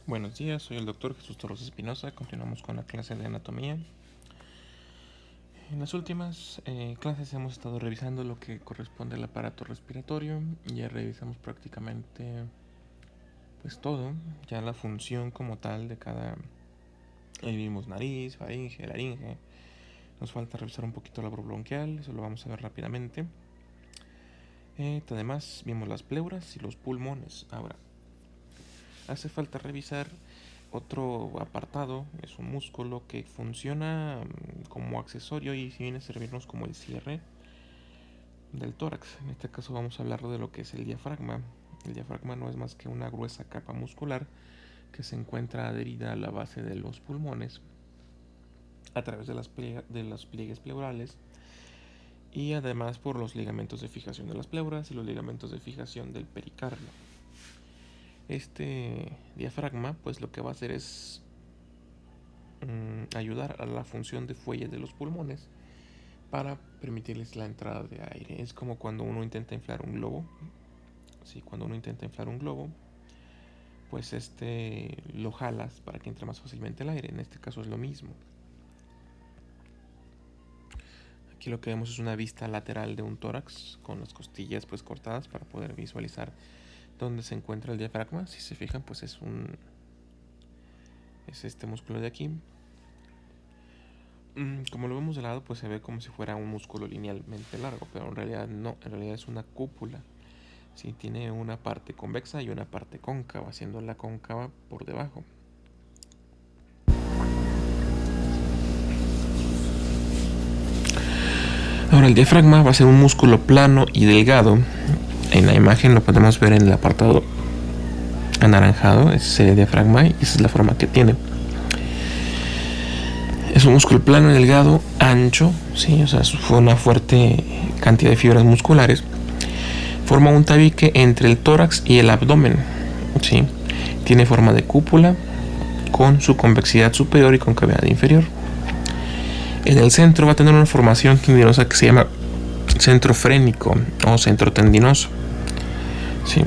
Buenos días, soy el doctor Jesús Torres Espinosa. Continuamos con la clase de anatomía. En las últimas clases hemos estado revisando lo que corresponde al aparato respiratorio. Ya revisamos prácticamente pues todo, ya la función como tal de cada... Ahí vimos nariz, faringe, laringe. Nos falta revisar un poquito la bronquial, eso lo vamos a ver rápidamente. Además vimos las pleuras y los pulmones. Ahora, hace falta revisar otro apartado. Es un músculo que funciona como accesorio y viene a servirnos como el cierre del tórax. En este caso vamos a hablar de lo que es el diafragma. El diafragma no es más que una gruesa capa muscular que se encuentra adherida a la base de los pulmones a través de los pliegues pleurales y además por los ligamentos de fijación de las pleuras y los ligamentos de fijación del pericardio. Este diafragma pues lo que va a hacer es ayudar a la función de fuelle de los pulmones para permitirles la entrada de aire. Es como cuando uno intenta inflar un globo. Sí, cuando uno intenta inflar un globo, pues lo jalas para que entre más fácilmente el aire. En este caso es lo mismo. Aquí lo que vemos es una vista lateral de un tórax con las costillas pues cortadas para poder visualizar dónde se encuentra el diafragma. Si se fijan, pues es este músculo de aquí. Como lo vemos de lado, pues se ve como si fuera un músculo linealmente largo, pero en realidad no, en realidad es una cúpula. Sí, tiene una parte convexa y una parte cóncava, siendo la cóncava por debajo. Ahora el diafragma va a ser un músculo plano y delgado. En la imagen lo podemos ver en el apartado anaranjado, ese es el diafragma y esa es la forma que tiene. Es un músculo plano y delgado, ancho, ¿sí? O sea, fue una fuerte cantidad de fibras musculares. Forma un tabique entre el tórax y el abdomen, ¿sí? Tiene forma de cúpula con su convexidad superior y concavidad inferior. En el centro va a tener una formación tendinosa que se llama centro frénico o centro tendinoso, ¿sí?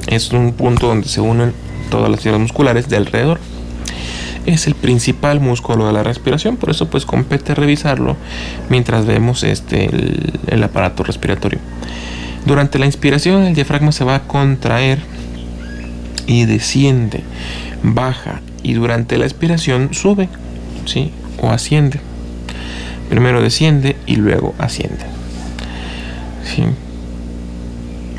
Es un punto donde se unen todas las fibras musculares de alrededor. Es el principal músculo de la respiración, por eso pues compete revisarlo mientras vemos el aparato respiratorio. Durante la inspiración el diafragma se va a contraer y desciende, baja, y durante la expiración sube, ¿sí? O asciende. Primero desciende y luego asciende, ¿sí?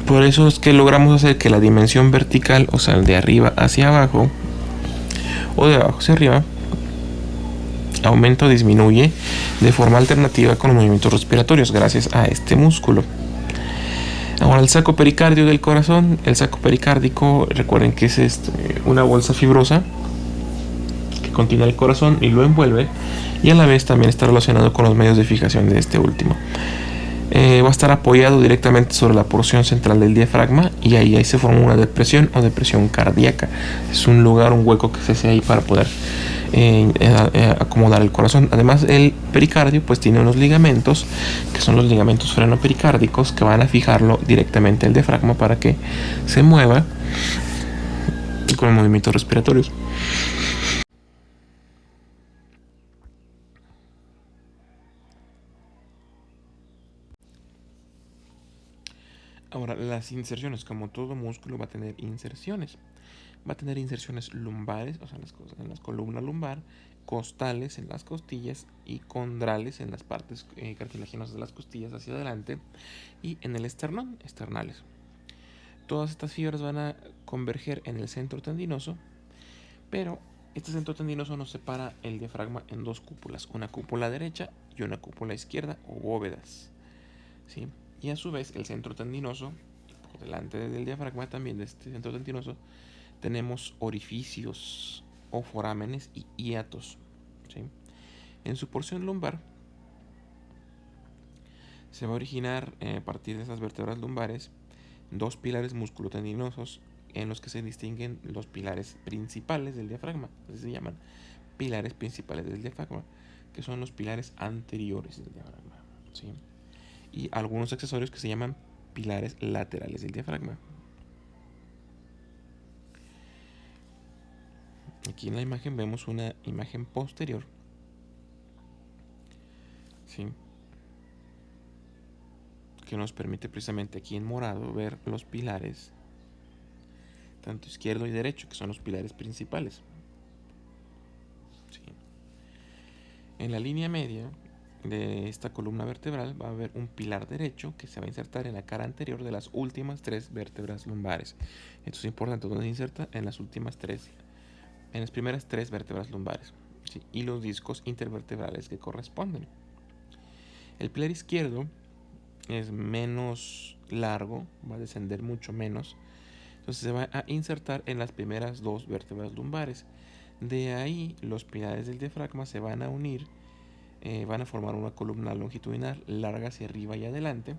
Por eso es que logramos hacer que la dimensión vertical, o sea, de arriba hacia abajo o de abajo hacia arriba, aumenta o disminuye de forma alternativa con los movimientos respiratorios gracias a este músculo. Ahora el saco pericardio del corazón, el saco pericárdico, recuerden que es una bolsa fibrosa que contiene el corazón y lo envuelve, y a la vez también está relacionado con los medios de fijación de este último. Va a estar apoyado directamente sobre la porción central del diafragma y ahí se forma una depresión o depresión cardíaca. Es un lugar, un hueco que se hace ahí para poder acomodar el corazón. Además el pericardio pues tiene unos ligamentos que son los ligamentos frenopericárdicos que van a fijarlo directamente al diafragma para que se mueva con los movimientos respiratorios. Ahora, las inserciones, como todo músculo va a tener inserciones. Va a tener inserciones lumbares, o sea, en la columna lumbar, costales en las costillas y condrales en las partes cartilaginosas de las costillas hacia adelante y en el esternón, esternales. Todas estas fibras van a converger en el centro tendinoso, pero este centro tendinoso nos separa el diafragma en dos cúpulas, una cúpula derecha y una cúpula izquierda o bóvedas, ¿sí? Y a su vez el centro tendinoso, por delante del diafragma también de este centro tendinoso, tenemos orificios o forámenes y hiatos, ¿sí? En su porción lumbar se va a originar a partir de esas vértebras lumbares dos pilares musculotendinosos en los que se distinguen los pilares principales del diafragma, así se llaman pilares principales del diafragma, que son los pilares anteriores del diafragma, ¿sí? Y algunos accesorios que se llaman pilares laterales del diafragma. Aquí en la imagen vemos una imagen posterior, ¿sí?, que nos permite precisamente aquí en morado ver los pilares, tanto izquierdo y derecho, que son los pilares principales. ¿Sí? En la línea media de esta columna vertebral va a haber un pilar derecho que se va a insertar en la cara anterior de las últimas 3 vértebras lumbares. Esto es importante, donde se inserta en las primeras 3 vértebras lumbares, ¿sí?, y los discos intervertebrales que corresponden. El pilar izquierdo es menos largo, va a descender mucho menos, entonces se va a insertar en las primeras 2 vértebras lumbares. De ahí los pilares del diafragma se van a unir, van a formar una columna longitudinal larga hacia arriba y adelante,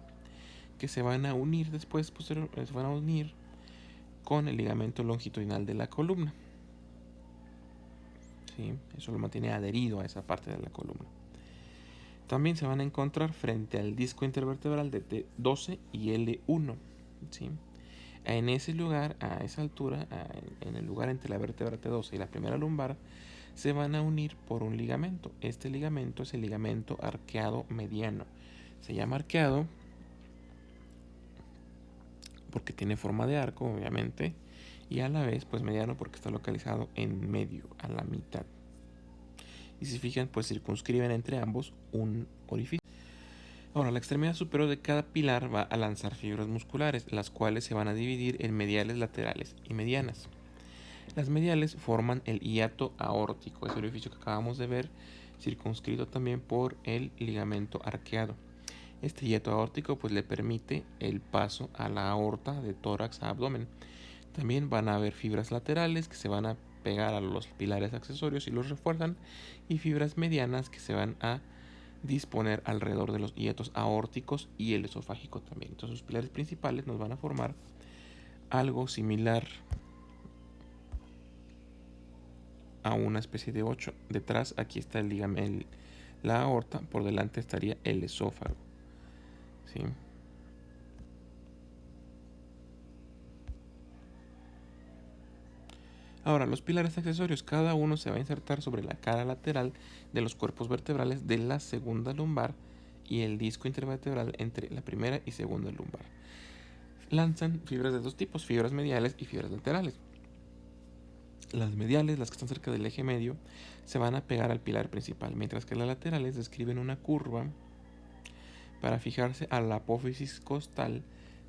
que se van a unir después, se van a unir con el ligamento longitudinal de la columna. ¿Sí? Eso lo mantiene adherido a esa parte de la columna. También se van a encontrar frente al disco intervertebral de T12 y L1. ¿Sí? En ese lugar, a esa altura, en el lugar entre la vértebra T12 y la primera lumbar, se van a unir por un ligamento. Este ligamento es el ligamento arqueado mediano. Se llama arqueado porque tiene forma de arco, obviamente, y a la vez pues mediano porque está localizado en medio, a la mitad. Y si fijan, pues circunscriben entre ambos un orificio. Ahora, la extremidad superior de cada pilar va a lanzar fibras musculares, las cuales se van a dividir en mediales, laterales y medianas. Las mediales forman el hiato aórtico, ese orificio que acabamos de ver, circunscrito también por el ligamento arqueado. Este hiato aórtico pues le permite el paso a la aorta de tórax a abdomen. También van a haber fibras laterales que se van a pegar a los pilares accesorios y los refuerzan, y fibras medianas que se van a disponer alrededor de los hiatos aórticos y el esofágico también. Entonces los pilares principales nos van a formar algo similar a una especie de 8. Detrás aquí está el ligamento, la aorta, por delante estaría el esófago. ¿Sí? Ahora, los pilares accesorios, cada uno se va a insertar sobre la cara lateral de los cuerpos vertebrales de la segunda lumbar y el disco intervertebral entre la primera y segunda lumbar. Lanzan fibras de 2 tipos, fibras mediales y fibras laterales. Las mediales, las que están cerca del eje medio, se van a pegar al pilar principal, mientras que las laterales describen una curva para fijarse a la apófisis costal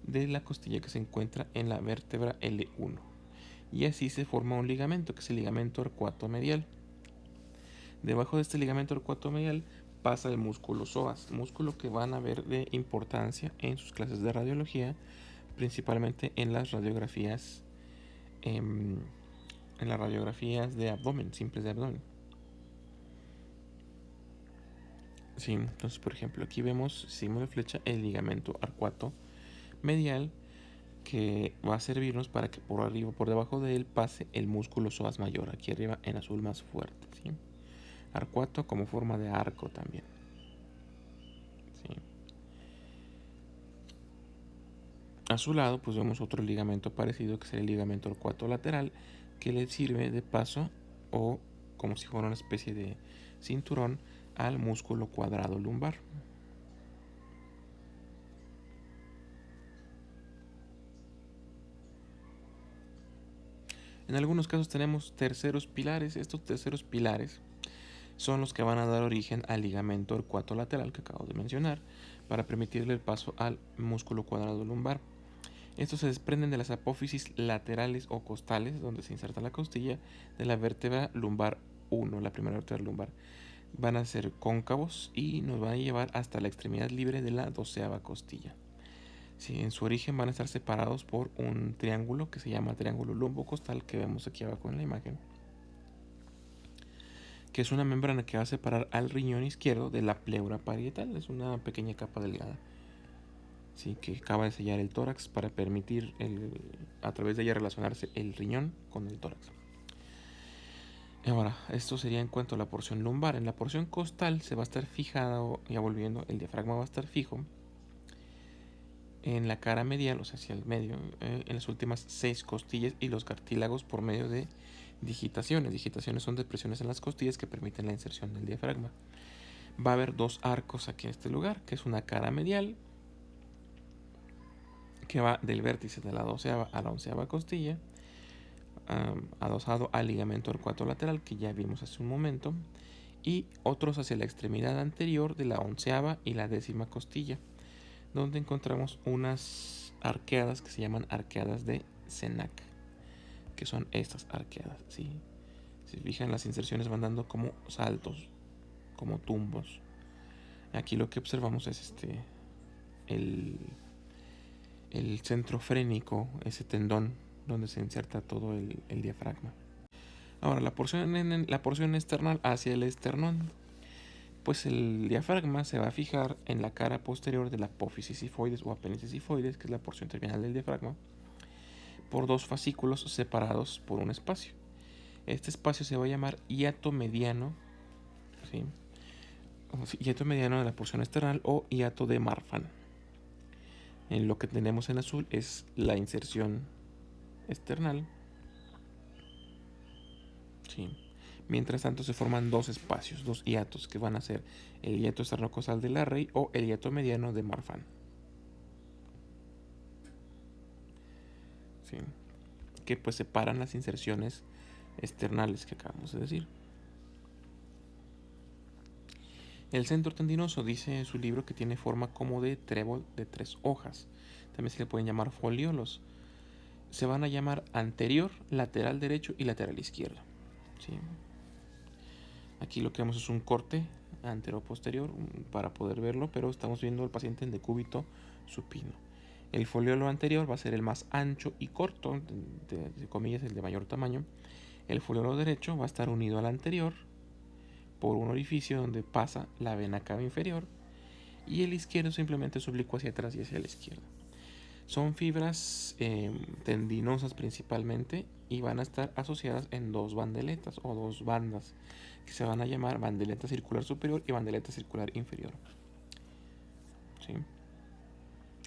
de la costilla que se encuentra en la vértebra L1. Y así se forma un ligamento, que es el ligamento arcuato medial. Debajo de este ligamento arcuato medial pasa el músculo psoas, músculo que van a ver de importancia en sus clases de radiología, principalmente en las radiografías de abdomen, simples de abdomen. Sí, entonces por ejemplo aquí vemos, signo de flecha, el ligamento arcuato medial, que va a servirnos para que por arriba, por debajo de él, pase el músculo psoas mayor, aquí arriba en azul más fuerte. ¿Sí? Arcuato como forma de arco también. ¿Sí? A su lado pues vemos otro ligamento parecido, que es el ligamento arcuato lateral, que le sirve de paso o como si fuera una especie de cinturón al músculo cuadrado lumbar. En algunos casos tenemos terceros pilares. Estos terceros pilares son los que van a dar origen al ligamento arcuato lateral que acabo de mencionar, para permitirle el paso al músculo cuadrado lumbar. Estos se desprenden de las apófisis laterales o costales, donde se inserta la costilla, de la vértebra lumbar 1, la primera vértebra lumbar. Van a ser cóncavos y nos van a llevar hasta la extremidad libre de la 12ª costilla. Sí, en su origen van a estar separados por un triángulo que se llama triángulo lumbocostal, que vemos aquí abajo en la imagen, que es una membrana que va a separar al riñón izquierdo de la pleura parietal. Es una pequeña capa delgada, sí, que acaba de sellar el tórax para permitir a través de ella relacionarse el riñón con el tórax. Ahora, esto sería en cuanto a la porción lumbar. En la porción costal se va a estar fijado, ya volviendo, el diafragma va a estar fijo en la cara medial, o sea, hacia el medio, en las últimas 6 costillas y los cartílagos por medio de digitaciones. Digitaciones son depresiones en las costillas que permiten la inserción del diafragma. Va a haber dos arcos aquí en este lugar, que es una cara medial, que va del vértice de la 12ª a la 11ª costilla, adosado al ligamento torcuato lateral que ya vimos hace un momento, y otros hacia la extremidad anterior de la 11ª y la 10ª costilla, donde encontramos unas arqueadas que se llaman arqueadas de Senac, que son estas arqueadas, ¿sí? Si fijan, las inserciones van dando como saltos, como tumbos. Aquí lo que observamos es el centro frénico, ese tendón donde se inserta todo el diafragma. Ahora, la porción external hacia el esternón, pues el diafragma se va a fijar en la cara posterior de la apófisis sifoides o apéndice sifoides, que es la porción terminal del diafragma, por dos fascículos separados por un espacio. Este espacio se va a llamar hiato mediano, ¿sí? Hiato mediano de la porción external o hiato de Marfan. En lo que tenemos en azul es la inserción external, ¿sí? Mientras tanto se forman dos espacios, dos hiatos, que van a ser el hiato esternocostal de Larrey o el hiato mediano de Marfan, ¿sí? Que pues separan las inserciones externales que acabamos de decir. El centro tendinoso dice en su libro que tiene forma como de trébol de 3 hojas. También se le pueden llamar foliolos. Se van a llamar anterior, lateral derecho y lateral izquierdo, ¿sí? Aquí lo que vemos es un corte antero-posterior para poder verlo, pero estamos viendo al paciente en decúbito supino. El foliolo anterior va a ser el más ancho y corto, de comillas el de mayor tamaño. El foliolo derecho va a estar unido al anterior por un orificio donde pasa la vena cava inferior, y el izquierdo simplemente es oblicuo hacia atrás y hacia la izquierda. Son fibras tendinosas principalmente y van a estar asociadas en dos bandeletas o dos bandas que se van a llamar bandeleta circular superior y bandeleta circular inferior, ¿sí?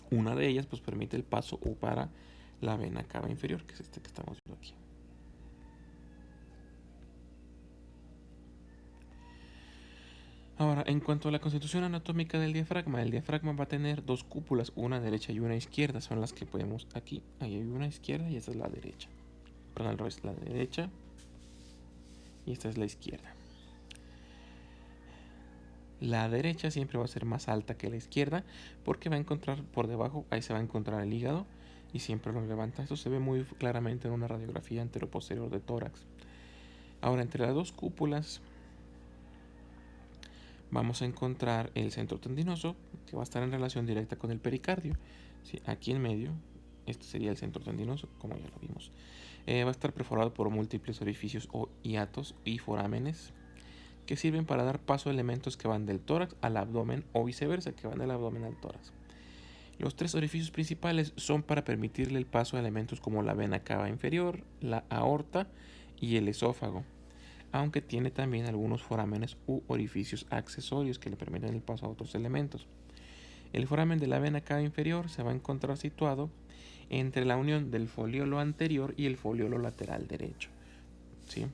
Una de ellas pues permite el paso para la vena cava inferior, que es este que estamos viendo aquí. Ahora, en cuanto a la constitución anatómica del diafragma, el diafragma va a tener dos cúpulas, una derecha y una izquierda, son las que podemos aquí. Ahí hay una izquierda y esta es la derecha. Perdón, al revés, la derecha y esta es la izquierda. La derecha siempre va a ser más alta que la izquierda porque va a encontrar por debajo, ahí se va a encontrar el hígado y siempre lo levanta. Esto se ve muy claramente en una radiografía anteroposterior de tórax. Ahora, entre las dos cúpulas vamos a encontrar el centro tendinoso, que va a estar en relación directa con el pericardio, ¿sí? Aquí en medio, este sería el centro tendinoso, como ya lo vimos. Va a estar perforado por múltiples orificios o hiatos y forámenes que sirven para dar paso a elementos que van del tórax al abdomen o viceversa, que van del abdomen al tórax. Los tres orificios principales son para permitirle el paso a elementos como la vena cava inferior, la aorta y el esófago, aunque tiene también algunos forámenes u orificios accesorios que le permiten el paso a otros elementos. El foramen de la vena cava inferior se va a encontrar situado entre la unión del foliolo anterior y el foliolo lateral derecho, ¿sí?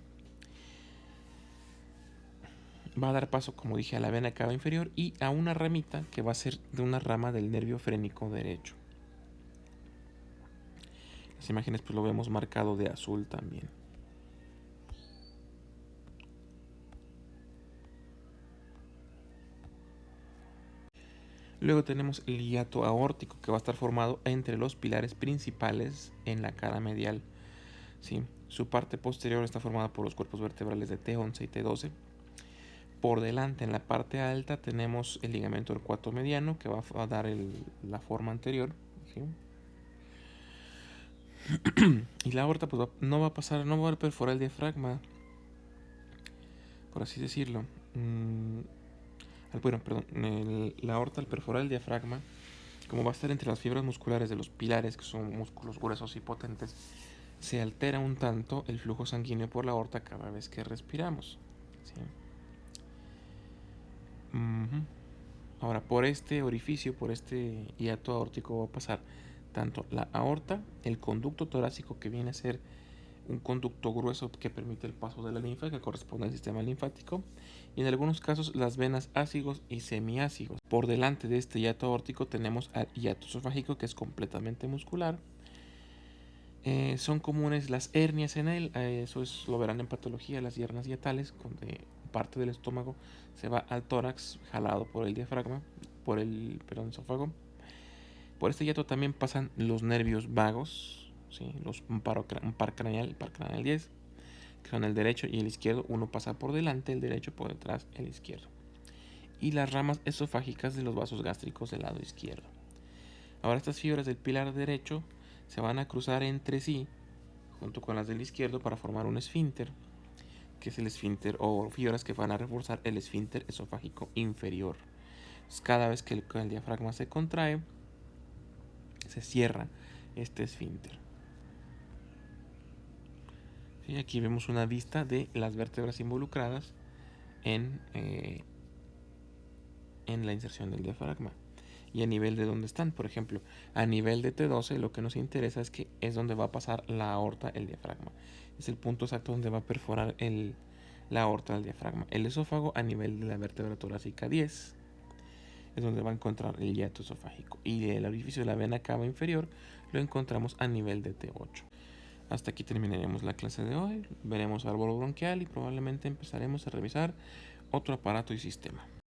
Va a dar paso, como dije, a la vena cava inferior y a una ramita que va a ser de una rama del nervio frénico derecho. Las imágenes pues lo vemos marcado de azul también. Luego tenemos el hiato aórtico, que va a estar formado entre los pilares principales en la cara medial, ¿sí? Su parte posterior está formada por los cuerpos vertebrales de T11 y T12. Por delante, en la parte alta, tenemos el ligamento torcuato mediano, que va a dar la forma anterior, ¿sí? Y la aorta pues no va a perforar el diafragma, por así decirlo. La aorta, al perforar el diafragma, como va a estar entre las fibras musculares de los pilares, que son músculos gruesos y potentes, se altera un tanto el flujo sanguíneo por la aorta cada vez que respiramos, ¿sí? Ahora, por este orificio, por este hiato aórtico, va a pasar tanto la aorta, el conducto torácico, que viene a ser un conducto grueso que permite el paso de la linfa, que corresponde al sistema linfático, y en algunos casos las venas ácigos y semiácigos. Por delante de este hiato aórtico tenemos al hiato esofágico, que es completamente muscular. Son comunes las hernias en él, eso lo verán en patología, las hernias hiatales, donde parte del estómago se va al tórax, jalado por el diafragma, por el esófago. Por este hiato también pasan los nervios vagos, ¿sí? Un par craneal, el par craneal 10, que son el derecho y el izquierdo. Uno pasa por delante, el derecho, por detrás, el izquierdo. Y las ramas esofágicas de los vasos gástricos del lado izquierdo. Ahora estas fibras del pilar derecho se van a cruzar entre sí, junto con las del izquierdo, para formar un esfínter, que es el esfínter, o fibras que van a reforzar el esfínter esofágico inferior. Entonces, cada vez que el diafragma se contrae, se cierra este esfínter. ¿Sí? Aquí vemos una vista de las vértebras involucradas en la inserción del diafragma y a nivel de donde están. Por ejemplo, a nivel de T12 lo que nos interesa es que es donde va a pasar la aorta, el diafragma. Es el punto exacto donde va a perforar la aorta del diafragma. El esófago a nivel de la vértebra torácica 10 es donde va a encontrar el hiato esofágico, y el orificio de la vena cava inferior lo encontramos a nivel de T8. Hasta aquí terminaremos la clase de hoy. Veremos árbol bronquial y probablemente empezaremos a revisar otro aparato y sistema.